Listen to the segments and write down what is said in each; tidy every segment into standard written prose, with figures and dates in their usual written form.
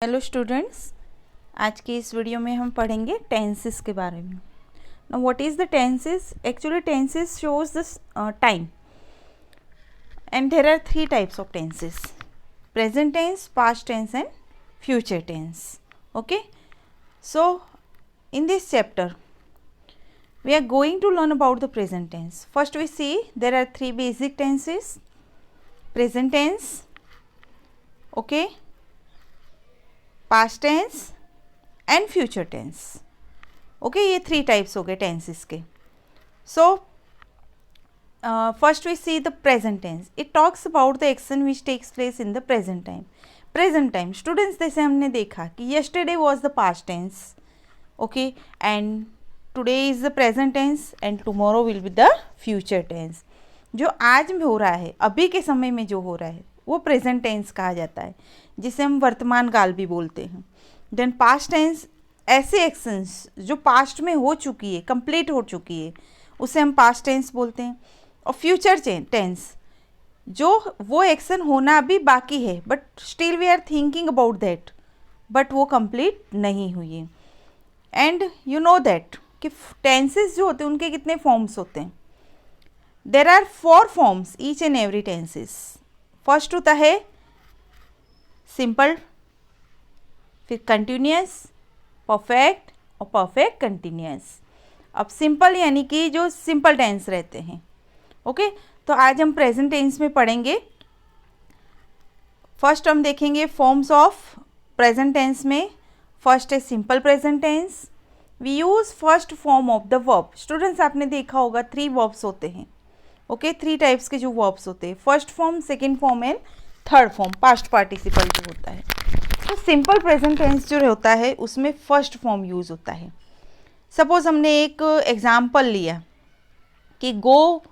Hello students, आज के इस वीडियो में हम पढ़ेंगे टेंसेस के बारे में। Now what is the tenses? Actually tenses shows the time and there are three types of tenses: present tense, past tense and future tense. Okay, so in this chapter we are going to learn about the present tense. First we see there are three basic tenses: present tense, okay, past tense and future tense. Okay, ये three types हो गए tenses के. So first we see the present tense. It talks about the action which takes place in the present time. Present time students, जैसे हमने देखा कि yesterday was the past tense, okay, and today is the present tense and tomorrow will be the future tense. जो आज में हो रहा है, अभी के समय में जो हो रहा है, वो प्रेजेंट टेंस कहा जाता है, जिसे हम वर्तमान काल भी बोलते हैं. देन पास्ट टेंस, ऐसे एक्शंस जो पास्ट में हो चुकी है, कंप्लीट हो चुकी है, उसे हम पास्ट टेंस बोलते हैं. और फ्यूचर टेंस, जो वो एक्शन होना अभी बाकी है but still we are thinking about that, but वो कंप्लीट नहीं हुई है. एंड यू नो दैट कि टेंसेस जो होते हैं उनके कितने फॉर्म्स होते हैं. There are 4 forms each and every tenses. First होता है सिंपल, फिर कंटिन्यूस, परफेक्ट और परफेक्ट कंटिन्यूस. अब सिंपल यानी कि जो सिंपल टेंस रहते हैं. ओके, तो आज हम प्रेजेंट टेंस में पढ़ेंगे. फर्स्ट हम देखेंगे फॉर्म्स ऑफ प्रेजेंट टेंस में. फर्स्ट है simple present tense. We use first form of the verb. Students, आपने देखा होगा 3 वर्ब्स होते हैं. ओके, 3 टाइप्स के जो वर्ब्स होते हैं: first form, second form and third form, past participle जो होता है. तो सिंपल प्रेजेंट टेंस जो होता है उसमें फर्स्ट फॉर्म यूज़ होता है. सपोज हमने एक एग्जाम्पल लिया कि गो,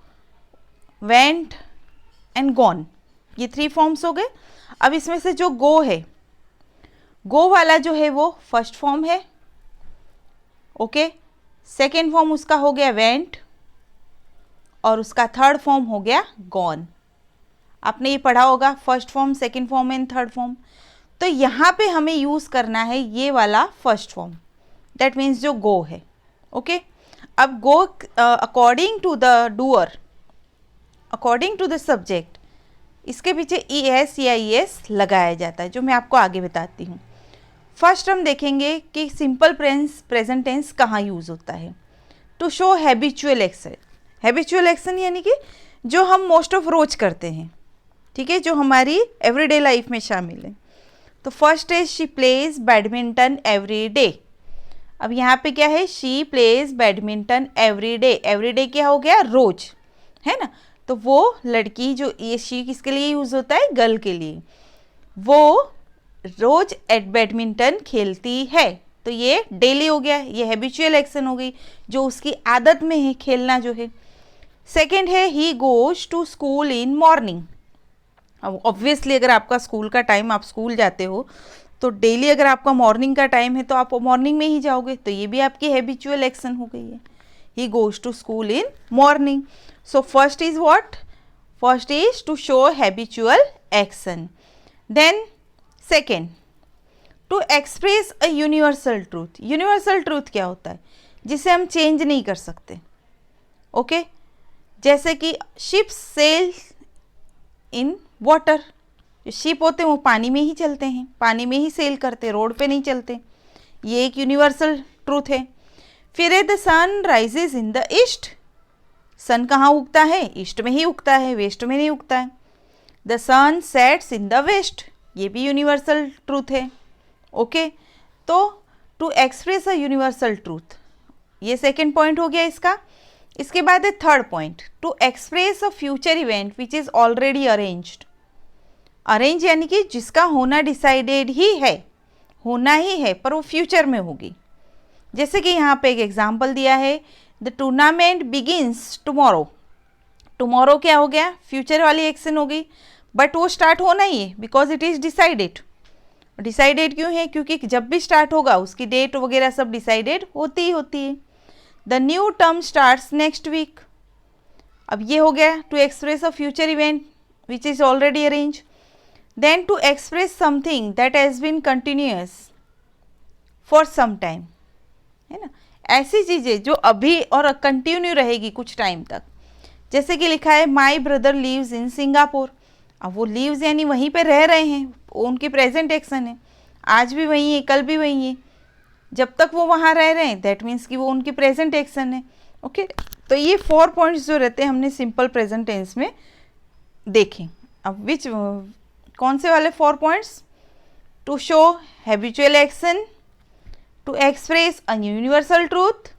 वेंट एंड गॉन, ये 3 फॉर्म्स हो गए. अब इसमें से जो गो है, गो वाला जो है वो फर्स्ट फॉर्म है. ओके, सेकेंड फॉर्म उसका हो गया वेंट और उसका थर्ड फॉर्म हो गया गॉन. आपने ये पढ़ा होगा, first form, second form and third form. तो यहाँ पे हमें यूज़ करना है ये वाला फर्स्ट फॉर्म, दैट मीन्स जो गो है. ओके, अब go according to the doer, according to the subject, इसके पीछे ई एस या ई एस लगाया जाता है, जो मैं आपको आगे बताती हूँ. फर्स्ट हम देखेंगे कि सिंपल प्रेजेंट टेंस कहाँ यूज़ होता है. To show habitual action. Habitual action यानी कि जो हम मोस्ट ऑफ रोज करते हैं, ठीक है, जो हमारी एवरीडे लाइफ में शामिल है. तो फर्स्ट है she plays badminton every day. अब यहाँ पे क्या है, she plays badminton every day. Every day क्या हो गया, रोज, है ना. तो वो लड़की, जो ये शी किसके लिए यूज़ होता है, गर्ल के लिए, वो रोज बैडमिंटन खेलती है. तो ये डेली हो गया, ये हैबिचुअल एक्शन हो गई, जो उसकी आदत में है खेलना जो है. सेकेंड है he goes to school in morning. अब ऑब्वियसली अगर आपका स्कूल का टाइम, आप स्कूल जाते हो, तो डेली अगर आपका मॉर्निंग का टाइम है तो आप मॉर्निंग में ही जाओगे, तो ये भी आपकी हैबिचुअल एक्शन हो गई है. He goes to school in morning. So first is what, first is to show habitual action. Then second, to express a universal truth. Universal truth क्या होता है, जिसे हम चेंज नहीं कर सकते. ओके, जैसे कि शिप्स सेल इन वाटर. जो शिप होते हैं वो पानी में ही चलते हैं, पानी में ही सेल करते, रोड पे नहीं चलते. ये एक यूनिवर्सल ट्रूथ है. फिर है the sun rises in the east. Sun कहाँ उगता है, ईस्ट में ही उगता है, वेस्ट में नहीं उगता है. The sun sets in the west, ये भी यूनिवर्सल ट्रूथ है. ओके, तो to express a universal truth, ये सेकेंड पॉइंट हो गया इसका. इसके बाद है third point, to express a future event which is already arranged. Arrange यानी कि जिसका होना डिसाइडेड ही है, होना ही है, पर वो फ्यूचर में होगी. जैसे कि यहाँ पे एक एग्जांपल दिया है, the tournament begins tomorrow. Tomorrow क्या हो गया, फ्यूचर वाली एक्शन हो गई, बट वो स्टार्ट होना ही है because it is decided. Decided क्यों है, क्योंकि जब भी स्टार्ट होगा उसकी डेट वगैरह सब डिसाइडेड होती ही होती है. The new term starts next week. अब ये हो गया to express a future event which is already arrange. Then to express something that has been continuous for some time, है ना, ऐसी चीज़ें जो अभी और कंटिन्यू रहेगी कुछ टाइम तक। जैसे कि लिखा है my brother leaves in Singapore. अब वो लीव्स यानी वहीं पे रह रहे हैं, उनकी प्रेजेंट एक्शन है, आज भी वहीं है, कल भी वहीं है, जब तक वो वहाँ रह रहे हैं दैट मीन्स कि वो उनकी प्रेजेंट एक्शन है। ओके, तो ये 4 पॉइंट्स जो रहते हैं हमने सिंपल प्रेजेंट टेंस में देखें। अब कौन से वाले 4 points? To show habitual action, to express a universal truth,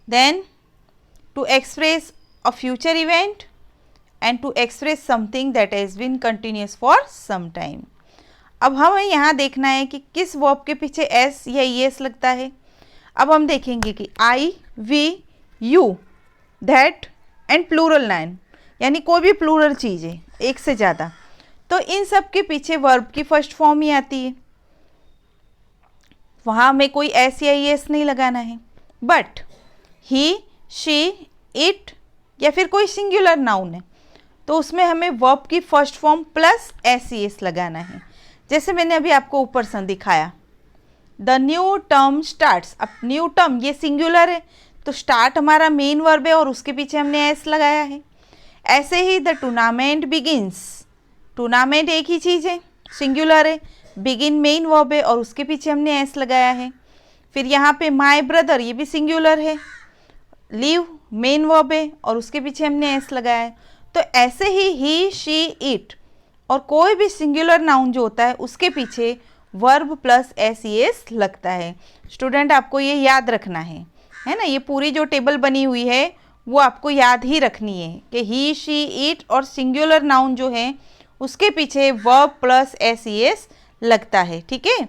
then to express a future event and to express something that has been continuous for some time। अब हमें यहाँ देखना है कि किस वर्ब के पीछे एस या ईएस लगता है। अब हम देखेंगे कि I, we, you, that and plural noun, यानी कोई भी प्लूरल चीज़ है एक से ज़्यादा, तो इन सब के पीछे वर्ब की फर्स्ट फॉर्म ही आती है, वहाँ हमें कोई एस या ईएस नहीं लगाना है। बट ही, शी, इट या फिर कोई सिंगुलर नाउन है तो उसमें हमें वर्ब की first form plus S E S लगाना है। जैसे मैंने अभी आपको ऊपर से दिखाया, द न्यू टर्म स्टार्ट्स। अब न्यू टर्म ये सिंगुलर है तो स्टार्ट हमारा मेन वर्ब है और उसके पीछे हमने एस लगाया है। ऐसे ही द टूर्नामेंट बिगिंस, टूर्नामेंट एक ही चीज़ है, सिंगुलर है, बिगिन मेन वर्ब है और उसके पीछे हमने एस लगाया है। फिर यहाँ पे माई ब्रदर, ये भी सिंगुलर है, लीव मेन वर्ब है और उसके पीछे हमने एस लगाया है। तो ऐसे ही, शी, इट और कोई भी सिंगुलर नाउन जो होता है उसके पीछे verb plus S E S लगता है। स्टूडेंट आपको ये याद रखना है ना, ये पूरी जो टेबल बनी हुई है वो आपको याद ही रखनी है कि ही, शी, इट और सिंगुलर नाउन जो है उसके पीछे verb plus S E S लगता है। ठीक है,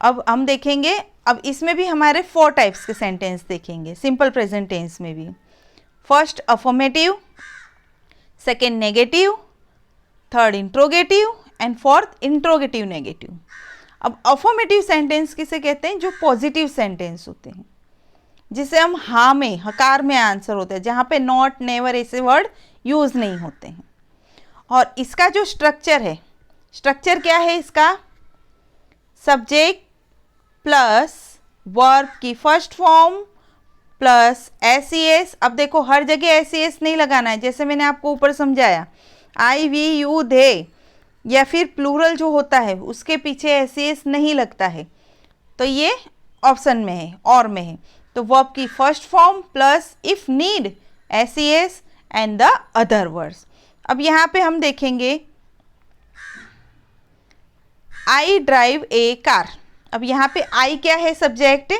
अब हम देखेंगे, अब इसमें भी हमारे 4 टाइप्स के सेंटेंस देखेंगे सिंपल प्रेजेंट टेंस में भी। First affirmative, second negative, third interrogative and fourth interrogative negative. अब अफर्मेटिव सेंटेंस किसे कहते हैं? जो पॉजिटिव सेंटेंस होते हैं, जिसे हम हाँ में, हकार में आंसर होता है, जहाँ पे नॉट, नेवर ऐसे वर्ड यूज़ नहीं होते हैं। और इसका जो स्ट्रक्चर है, स्ट्रक्चर क्या है इसका? सब्जेक्ट प्लस वर्ब की first form plus S E S. अब देखो हर जगह एस ई एस नहीं लगाना है, जैसे मैंने आपको ऊपर समझाया, आई, वी, यू, दे या फिर प्लूरल जो होता है उसके पीछे एस ई एस नहीं लगता है, तो ये ऑप्शन में है, और में है। तो वर्ब की first form plus if need S E S and the other words. अब यहाँ पे हम देखेंगे आई ड्राइव ए कार। अब यहाँ पे आई क्या है? सब्जेक्ट,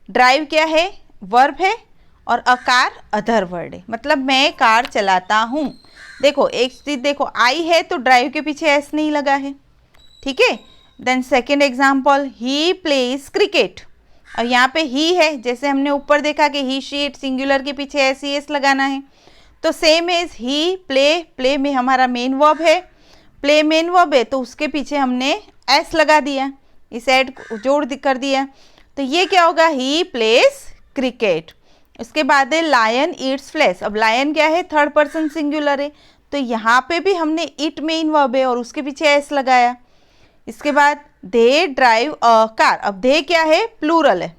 ड्राइव क्या है? वर्ब है, और अ कार अदर वर्ड है, मतलब मैं कार चलाता हूँ। देखो एक चीज़ देखो, आई है तो ड्राइव के पीछे एस नहीं लगा है, ठीक है। Then second example, he plays cricket. और यहाँ पे ही है, जैसे हमने ऊपर देखा कि ही, शी, इट सिंगुलर के पीछे एस ई एस लगाना है, तो same as he play, play में हमारा मेन वर्ब है, प्ले मेन वर्ब है तो उसके पीछे हमने एस लगा दिया, इस ऐड जोड़ कर दिया, तो ये क्या होगा? ही प्लेस क्रिकेट। उसके बाद है लायन ईट्स फ्लैश। अब लायन क्या है? थर्ड पर्सन सिंगुलर है, तो यहाँ पे भी हमने इट मेन वर्ब है और उसके पीछे एस लगाया। इसके बाद दे ड्राइव अ कार। अब दे क्या है? प्लूरल है,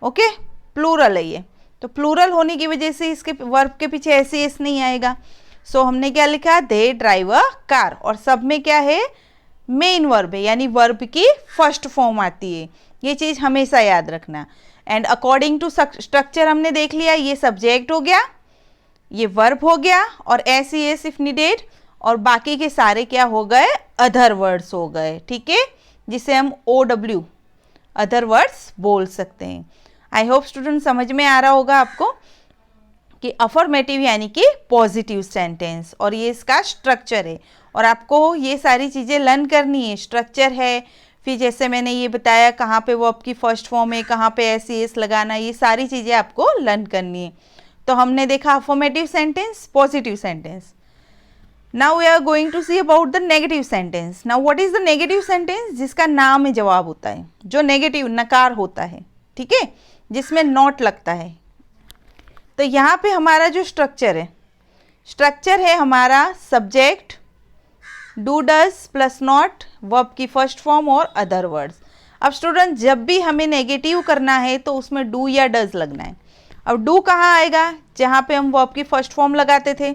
ओके, प्लूरल है ये, तो प्लूरल होने की वजह से इसके वर्ब के पीछे एस एस नहीं आएगा। सो हमने क्या लिखा? दे ड्राइव अ कार, और सब में क्या है? मेन वर्ब है, यानी वर्ब की फर्स्ट फॉर्म आती है, ये चीज़ हमेशा याद रखना। एंड अकॉर्डिंग टू स्ट्रक्चर हमने देख लिया, ये सब्जेक्ट हो गया, ये वर्ब हो गया, और S E S if needed, और बाकी के सारे क्या हो गए? अदर वर्ड्स हो गए, ठीक है, जिसे हम OW अदर वर्ड्स बोल सकते हैं। आई होप स्टूडेंट समझ में आ रहा होगा आपको कि अफर्मेटिव यानी कि पॉजिटिव सेंटेंस, और ये इसका स्ट्रक्चर है, और आपको ये सारी चीज़ें लर्न करनी है। स्ट्रक्चर है, फिर जैसे मैंने ये बताया कहाँ पे वर्ब की फर्स्ट फॉर्म है, कहाँ पे एस ई एस लगाना, ये सारी चीज़ें आपको लर्न करनी है। तो हमने देखा affirmative sentence, positive sentence. Now we are going to see about the negative sentence. Now what is the negative sentence? जिसका ना में जवाब होता है, जो नेगेटिव नकार होता है, ठीक है, जिसमें नॉट लगता है। तो यहाँ पे हमारा जो स्ट्रक्चर है, स्ट्रक्चर है हमारा subject, do does plus not, verb की फर्स्ट फॉर्म और अदर वर्ड्स। अब स्टूडेंट जब भी हमें नेगेटिव करना है तो उसमें डू या डज लगना है। अब डू कहाँ आएगा? जहाँ पे हम वर्ब की फर्स्ट फॉर्म लगाते थे,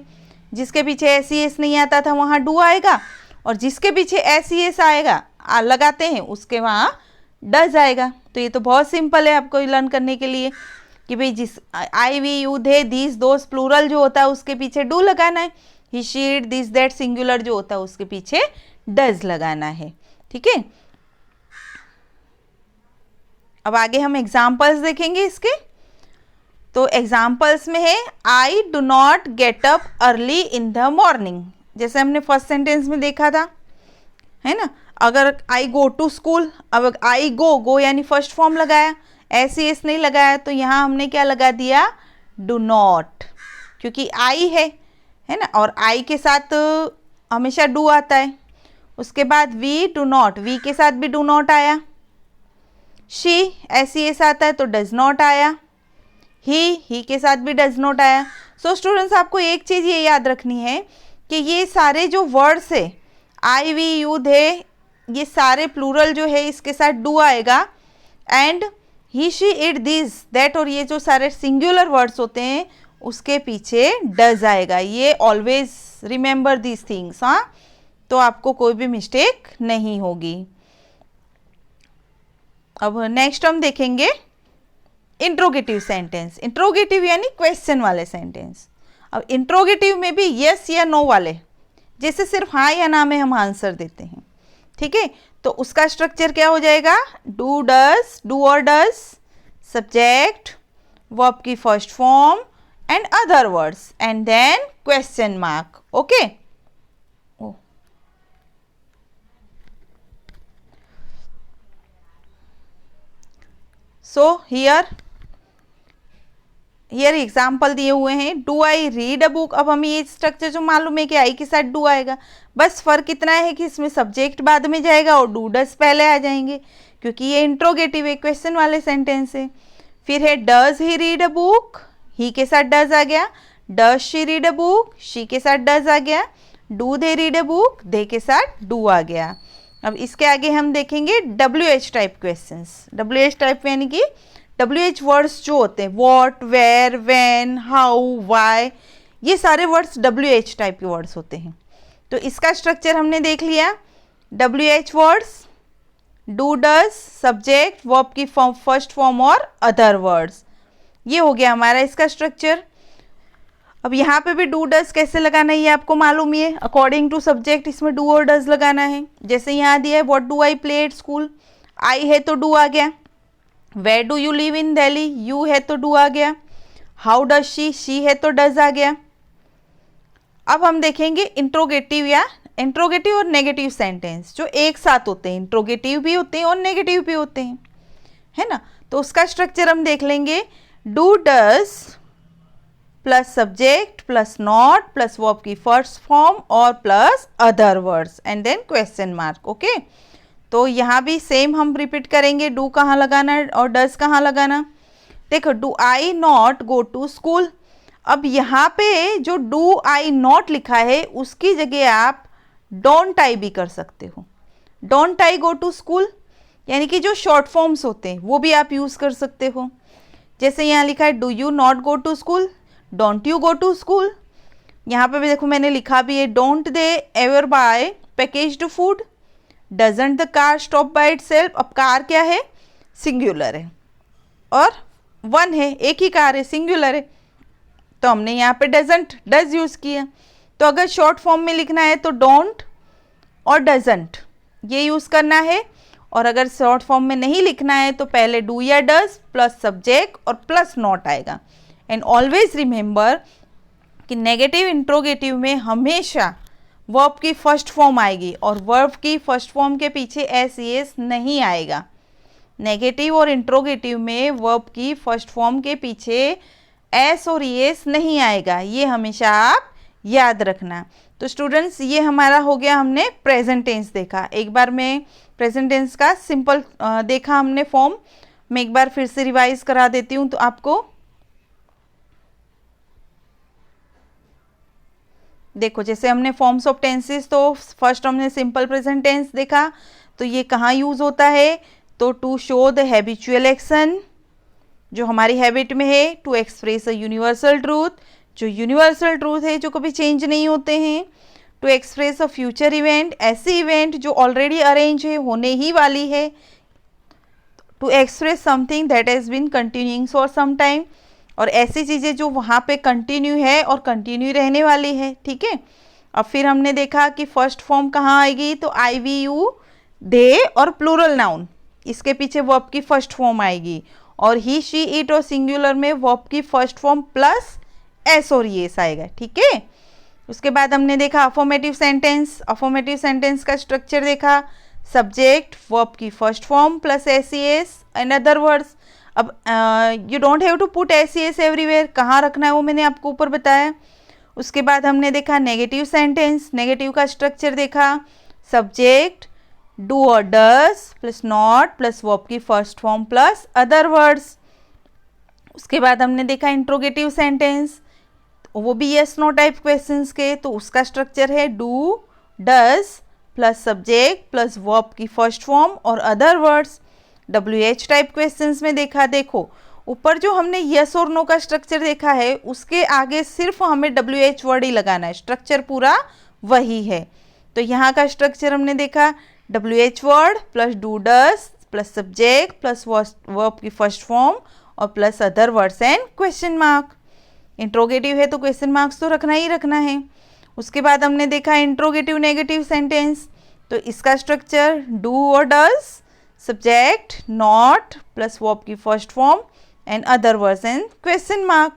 जिसके पीछे एस ई एस नहीं आता था वहाँ डू आएगा, और जिसके पीछे एस ई एस आएगा लगाते हैं उसके वहाँ डज आएगा। तो ये तो बहुत सिंपल है आपको लर्न करने के लिए कि भाई जिस I we you they this those plural जो होता है उसके पीछे डू लगाना है, he she it this that singular जो होता है उसके पीछे डज लगाना है। ठीक है, अब आगे हम एग्जाम्पल्स देखेंगे इसके। तो एग्जाम्पल्स में है I do not get up early in the morning, जैसे हमने फर्स्ट सेंटेंस में देखा था, है ना। अगर आई गो टू स्कूल, अब आई गो यानी फर्स्ट फॉर्म लगाया, एस एस नहीं लगाया, तो यहाँ हमने क्या लगा दिया? डू नॉट, क्योंकि आई है ना, और आई के साथ हमेशा डू आता है। उसके बाद वी डू नॉट, वी के साथ भी डू नॉट आया। शी एस ई एस आता है तो डज नॉट आया। ही के साथ भी डज नॉट आया। सो स्टूडेंट्स आपको एक चीज़ ये याद रखनी है कि ये सारे जो वर्ड्स है आई वी यू दे, ये सारे प्लूरल जो है इसके साथ डू आएगा, and he she it this that, और ये जो सारे सिंगुलर वर्ड्स होते हैं उसके पीछे डज आएगा। ये ऑलवेज रिमेंबर दिस थिंग्स, हाँ, तो आपको कोई भी मिस्टेक नहीं होगी। अब नेक्स्ट हम देखेंगे इंट्रोगेटिव सेंटेंस। इंट्रोगेटिव यानी क्वेश्चन वाले सेंटेंस। अब इंट्रोगेटिव में भी यस या नो वाले, जैसे सिर्फ हाँ या ना में हम आंसर देते हैं। ठीक है, तो उसका स्ट्रक्चर क्या हो जाएगा? डू डज, डू और डज, सब्जेक्ट, वर्ब की first form and other words, and then question mark. Okay, so here example दिए हुए हैं। Do I read a book. अब हमें ये स्ट्रक्चर जो मालूम है कि आई के साथ डू आएगा, बस फर्क इतना है कि इसमें सब्जेक्ट बाद में जाएगा और डू डज पहले आ जाएंगे, क्योंकि ये इंट्रोगेटिव है, क्वेश्चन वाले सेंटेंस है। फिर है does he read a book, he के साथ डज आ गया। Does she read a book, she के साथ डज आ गया। Do they read a book, they के साथ डू आ गया। अब इसके आगे हम देखेंगे WH type questions. WH type यानी कि WH वर्ड्स जो होते हैं, what, where, when, how, why, ये सारे वर्ड्स WH टाइप के वर्ड्स होते हैं। तो इसका स्ट्रक्चर हमने देख लिया। WH words, do does, subject, verb की फर्स्ट फॉर्म और अदर वर्ड्स, ये हो गया हमारा इसका स्ट्रक्चर। अब यहाँ पे भी डू डज कैसे लगाना है ये आपको मालूम ही है। अकॉर्डिंग टू सब्जेक्ट इसमें डू और डज लगाना है। जैसे यहाँ दिया है what do I play at school, I है तो डू आ गया। Where do you live in Delhi, you है तो डू आ गया। हाउ डज शी है तो डज आ गया। अब हम देखेंगे इंट्रोगेटिव और नेगेटिव सेंटेंस जो एक साथ होते हैं। इंट्रोगेटिव भी होते हैं और नेगेटिव भी होते हैं, है ना। तो उसका स्ट्रक्चर हम देख लेंगे। Do does plus subject plus not plus verb की फर्स्ट फॉर्म और plus other words and then question mark. Okay, तो यहाँ भी सेम हम रिपीट करेंगे। डू कहाँ लगाना है और डज कहाँ लगाना। देखो, do I not go to school. अब यहाँ पे जो डू आई नॉट लिखा है उसकी जगह आप डोंट आई भी कर सकते हो। Don't I go to school, यानी कि जो शॉर्ट फॉर्म्स होते हैं वो भी आप यूज़ कर सकते हो। जैसे यहाँ लिखा है do you not go to school, don't you go to school. यहाँ पे भी देखो मैंने लिखा भी है, don't they ever buy packaged food, doesn't the car stop by itself. अब कार क्या है? सिंगुलर है और वन है, एक ही कार है, सिंगुलर है, तो हमने यहाँ पे डज यूज़ किया। तो अगर शॉर्ट फॉर्म में लिखना है तो डोंट और डजंट ये यूज़ करना है, और अगर शॉर्ट फॉर्म में नहीं लिखना है तो पहले डू या डज प्लस सब्जेक्ट और प्लस नॉट आएगा। एंड ऑलवेज रिमेंबर कि नेगेटिव इंट्रोगेटिव में हमेशा वर्ब की फर्स्ट फॉर्म आएगी और वर्ब की फर्स्ट फॉर्म के पीछे एस एस नहीं आएगा। नेगेटिव और इंट्रोगेटिव में वर्ब की फर्स्ट फॉर्म के पीछे एस और एस नहीं आएगा, ये हमेशा आप याद रखना। तो स्टूडेंट्स ये हमारा हो गया, हमने प्रेजेंट टेंस देखा। एक बार मैं प्रेजेंट टेंस का सिंपल देखा हमने फॉर्म, मैं एक बार फिर से रिवाइज करा देती हूँ तो आपको। देखो जैसे हमने फॉर्म्स ऑफ टेंसेस, तो फर्स्ट हमने सिंपल प्रेजेंट टेंस देखा, तो ये कहाँ यूज़ होता है, तो to show the habitual action, जो हमारी हैबिट में है, to express a universal truth, जो यूनिवर्सल ट्रूथ है जो कभी चेंज नहीं होते हैं, to express a future event, ऐसी इवेंट जो ऑलरेडी अरेंज है, होने ही वाली है, to express something that has been continuing for some time, और ऐसी चीज़ें जो वहाँ पे कंटिन्यू है और कंटिन्यू रहने वाली है, ठीक है। अब फिर हमने देखा कि फर्स्ट फॉर्म कहाँ आएगी, तो आई वी यू, दे और प्लूरल नाउन, इसके पीछे वर्ब की फर्स्ट फॉर्म आएगी, और ही शी इट और सिंगुलर में वर्ब की फर्स्ट फॉर्म प्लस एस और एस आएगा, ठीक है। उसके बाद हमने देखा अफर्मेटिव सेंटेंस, अफर्मेटिव सेंटेंस का स्ट्रक्चर देखा, सब्जेक्ट वर्ब की first form plus s and other words. अब you don't have to put s everywhere, कहाँ रखना है वो मैंने आपको ऊपर बताया। उसके बाद हमने देखा नेगेटिव सेंटेंस, नेगेटिव का स्ट्रक्चर देखा, सब्जेक्ट डू और डस प्लस नॉट प्लस वर्ब की first form plus other words. उसके बाद हमने देखा इंट्रोगेटिव सेंटेंस, वो भी यस नो टाइप क्वेश्चंस के, तो उसका स्ट्रक्चर है do does plus subject plus verb की फर्स्ट फॉर्म और other words. WH type questions में देखा, देखो ऊपर जो हमने यस और नो का स्ट्रक्चर देखा है, उसके आगे सिर्फ हमें WH वर्ड ही लगाना है, स्ट्रक्चर पूरा वही है। तो यहाँ का स्ट्रक्चर हमने देखा, WH word plus do does plus subject plus verb की फर्स्ट फॉर्म और plus other words and question mark. Interrogative है तो क्वेश्चन मार्क्स तो रखना ही रखना है। उसके बाद हमने देखा इंट्रोगेटिव नेगेटिव सेंटेंस, तो इसका स्ट्रक्चर डू और डस, सब्जेक्ट नॉट प्लस वर्ब की first form and other words and question mark.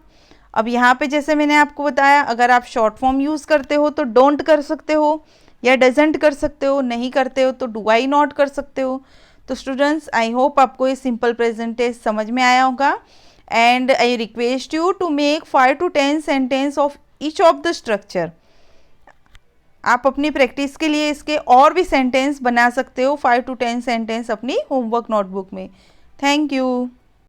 अब यहाँ पे जैसे मैंने आपको बताया, अगर आप शॉर्ट फॉर्म यूज़ करते हो तो डोंट कर सकते हो या डजेंट कर सकते हो, नहीं करते हो तो डू आई नॉट कर सकते हो। तो स्टूडेंट्स, आई होप आपको ये सिंपल प्रेजेंट टेंस समझ में आया होगा, and I request you to make 5 to 10 sentence of each of the structure. आप अपनी प्रैक्टिस के लिए इसके और भी सेंटेंस बना सकते हो, 5 to 10 सेंटेंस अपनी होमवर्क नोटबुक में। Thank you.